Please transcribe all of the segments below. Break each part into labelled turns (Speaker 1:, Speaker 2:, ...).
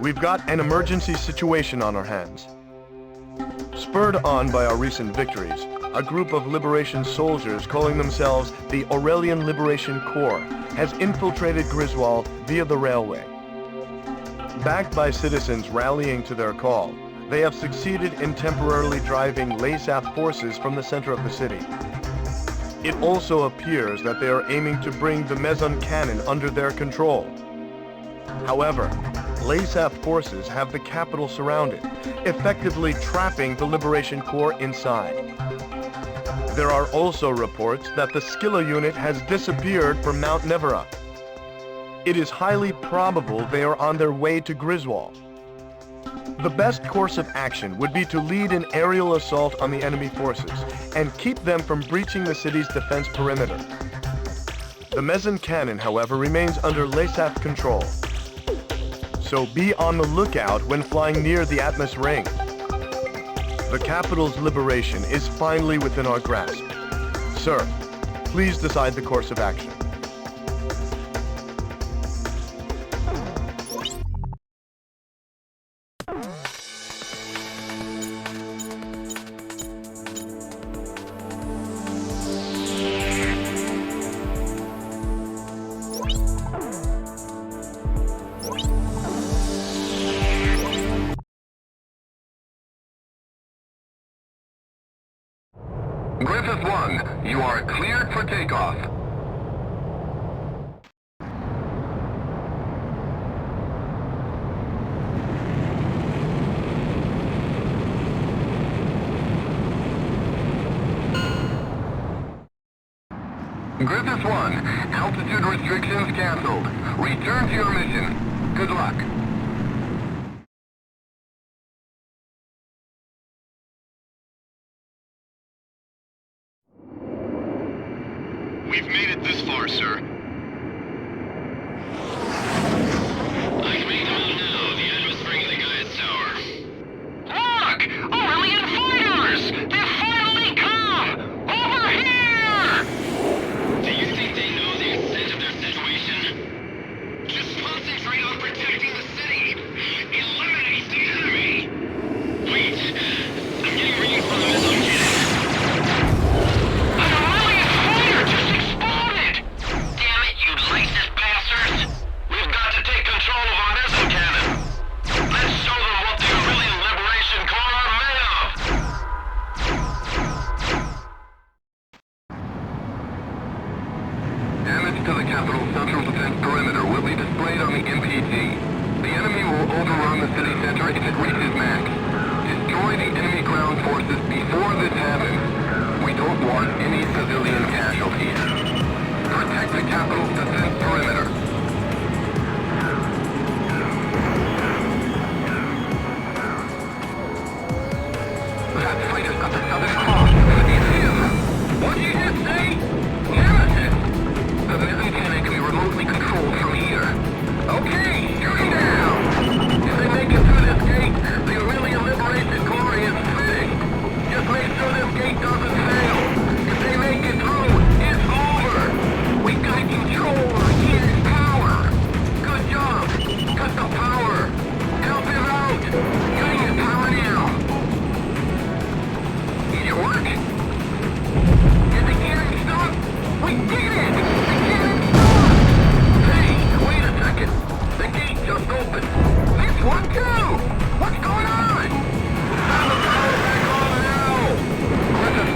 Speaker 1: we've got an emergency situation on our hands. Spurred on by our recent victories, a group of liberation soldiers calling themselves the Aurelian Liberation Corps has infiltrated Griswall via the railway. Backed by citizens rallying to their call, they have succeeded in temporarily driving Leasath forces from the center of the city. It also appears that they are aiming to bring the Meson Cannon under their control. However, Leasath forces have the capital surrounded, effectively trapping the Liberation Corps inside. There are also reports that the Skylla Unit has disappeared from Mount Nevera. It is highly probable they are on their way to Griswall. The best course of action would be to lead an aerial assault on the enemy forces and keep them from breaching the city's defense perimeter. The Meson Cannon, however, remains under Leasath control. So be on the lookout when flying near the Atmos ring. The capital's liberation is finally within our grasp. Sir, please decide the course of action.
Speaker 2: Griffith 1, you are cleared for takeoff. Griffith 1, altitude restrictions canceled. Return to your mission. Good luck.
Speaker 3: We've made it this far, sir. I can make them out now. The Atmos ring of the Gaius Tower. Look! Aurelian fighters! They've finally come! Over here! Do you think they know the extent of their situation? Just concentrate on protecting the city! Eliminate the enemy! Wait! I'm getting readings from the Meson Cannon.
Speaker 2: To the capital's central defense perimeter will be displayed on the MPG. The enemy will overrun the city center if it reaches max. Destroy the enemy ground forces before this happens. We don't want any civilian casualties. Protect the capital's defense perimeter. That fighter's got the Southern Cross. It's him! What did you just say? Nemesis! The Meson Cannon can be remotely controlled from here. Okay, shooting down! If they make it through this gate, the Aurelian Liberation Corps is finished. Just make sure this gate doesn't fail. If they make it through, it's over. We got control of his power. Good job. Cut the power. Help him out. Getting his power now. Did it work? Did the gearing stop? We did it! The gate just opened. This one too! What's going on? Turn the power back on now! Griffith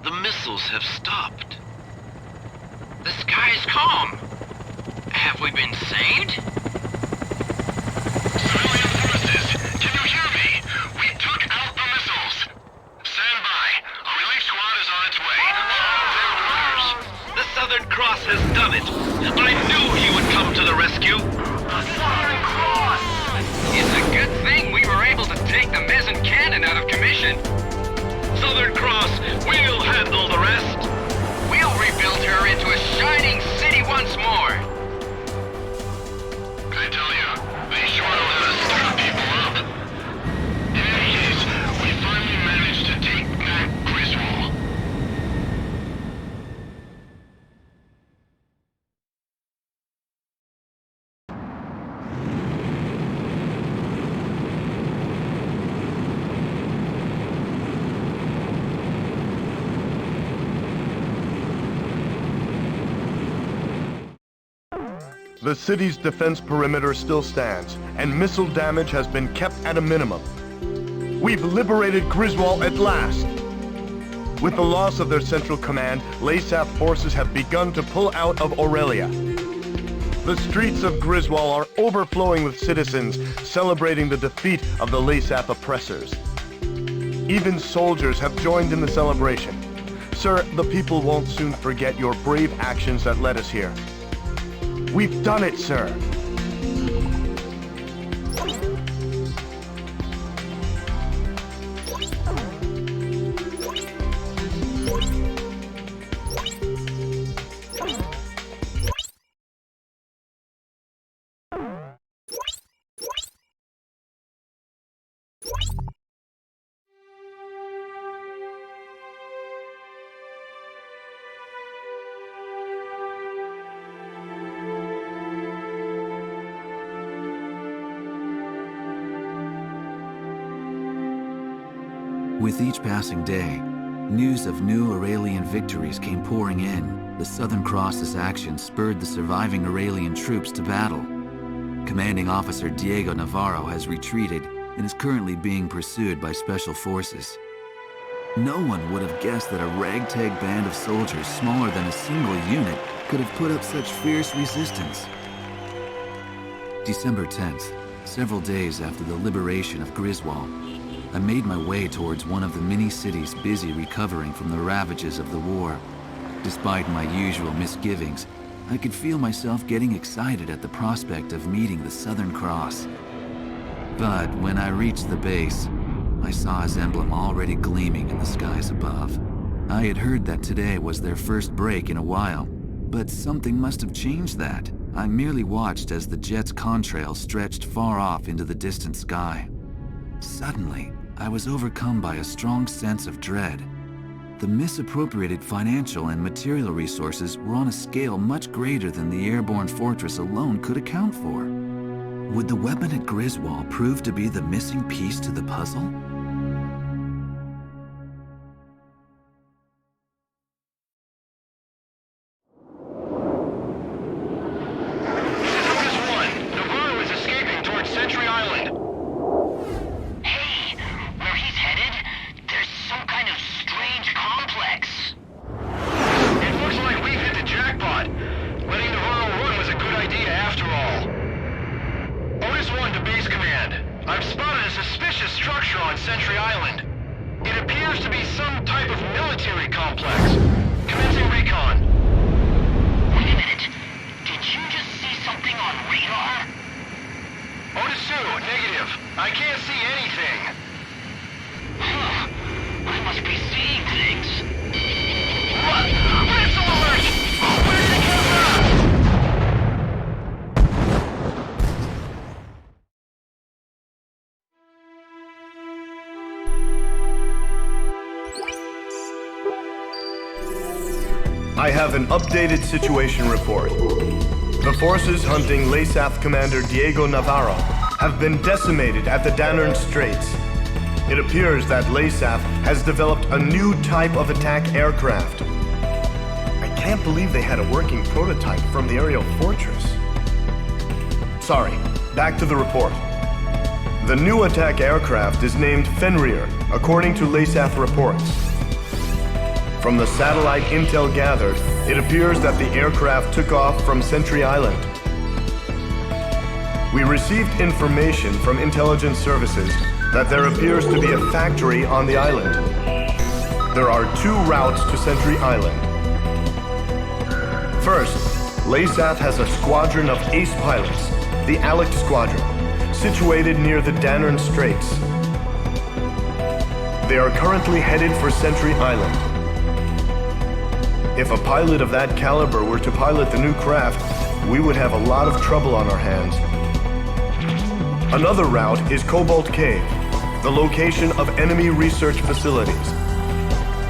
Speaker 3: The missiles have stopped. The sky is calm. Have we been saved? Civilian forces, can you hear me? We took out the missiles. Stand by. A relief squad is on its way. Follow their orders. The Southern Cross has done it. I knew he would come to the rescue. The Southern Cross! It's a good thing we were able to take the Meson Cannon out of commission. Southern Cross, we'll handle the rest. We'll rebuild her into a shining city once more. I tell you, they sure know how to stir people up. In any case, we finally managed to take back Griswall.
Speaker 1: The city's defense perimeter still stands, and missile damage has been kept at a minimum. We've liberated Griswall at last! With the loss of their central command, Leasath forces have begun to pull out of Aurelia. The streets of Griswall are overflowing with citizens celebrating the defeat of the Leasath oppressors. Even soldiers have joined in the celebration. Sir, the people won't soon forget your brave actions that led us here. We've done it, sir!
Speaker 4: With each passing day, news of new Aurelian victories came pouring in. The Southern Cross's action spurred the surviving Aurelian troops to battle. Commanding Officer Diego Navarro has retreated and is currently being pursued by Special Forces. No one would have guessed that a ragtag band of soldiers smaller than a single unit could have put up such fierce resistance. December 10th, several days after the liberation of Griswall, I made my way towards one of the mini-cities busy recovering from the ravages of the war. Despite my usual misgivings, I could feel myself getting excited at the prospect of meeting the Southern Cross. But when I reached the base, I saw his emblem already gleaming in the skies above. I had heard that today was their first break in a while, but something must have changed that. I merely watched as the jet's contrail stretched far off into the distant sky. Suddenly, I was overcome by a strong sense of dread. The misappropriated financial and material resources were on a scale much greater than the airborne fortress alone could account for. Would the weapon at Griswall prove to be the missing piece to the puzzle?
Speaker 1: I have an updated situation report. The forces hunting Leasath Commander Diego Navarro have been decimated at the Danern Straits. It appears that Leasath has developed a new type of attack aircraft. I can't believe they had a working prototype from the aerial fortress. Sorry, back to the report. The new attack aircraft is named Fenrir, according to Leasath reports. From the satellite intel gathered, it appears that the aircraft took off from Sentry Island. We received information from intelligence services that there appears to be a factory on the island. There are 2 routes to Sentry Island. First, Leasath has a squadron of ace pilots, the A.L.C squadron, situated near the Danern Straits. They are currently headed for Sentry Island. If a pilot of that caliber were to pilot the new craft, we would have a lot of trouble on our hands. Another route is Cobalt Cave, the location of enemy research facilities.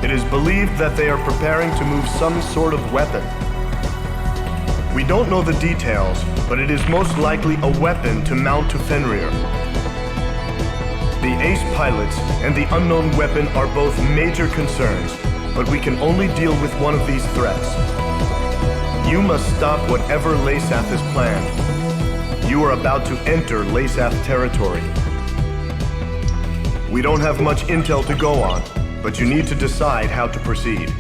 Speaker 1: It is believed that they are preparing to move some sort of weapon. We don't know the details, but it is most likely a weapon to mount to Fenrir. The ace pilots and the unknown weapon are both major concerns, but we can only deal with one of these threats. You must stop whatever Leasath has planned. You are about to enter Leasath territory. We don't have much intel to go on, but you need to decide how to proceed.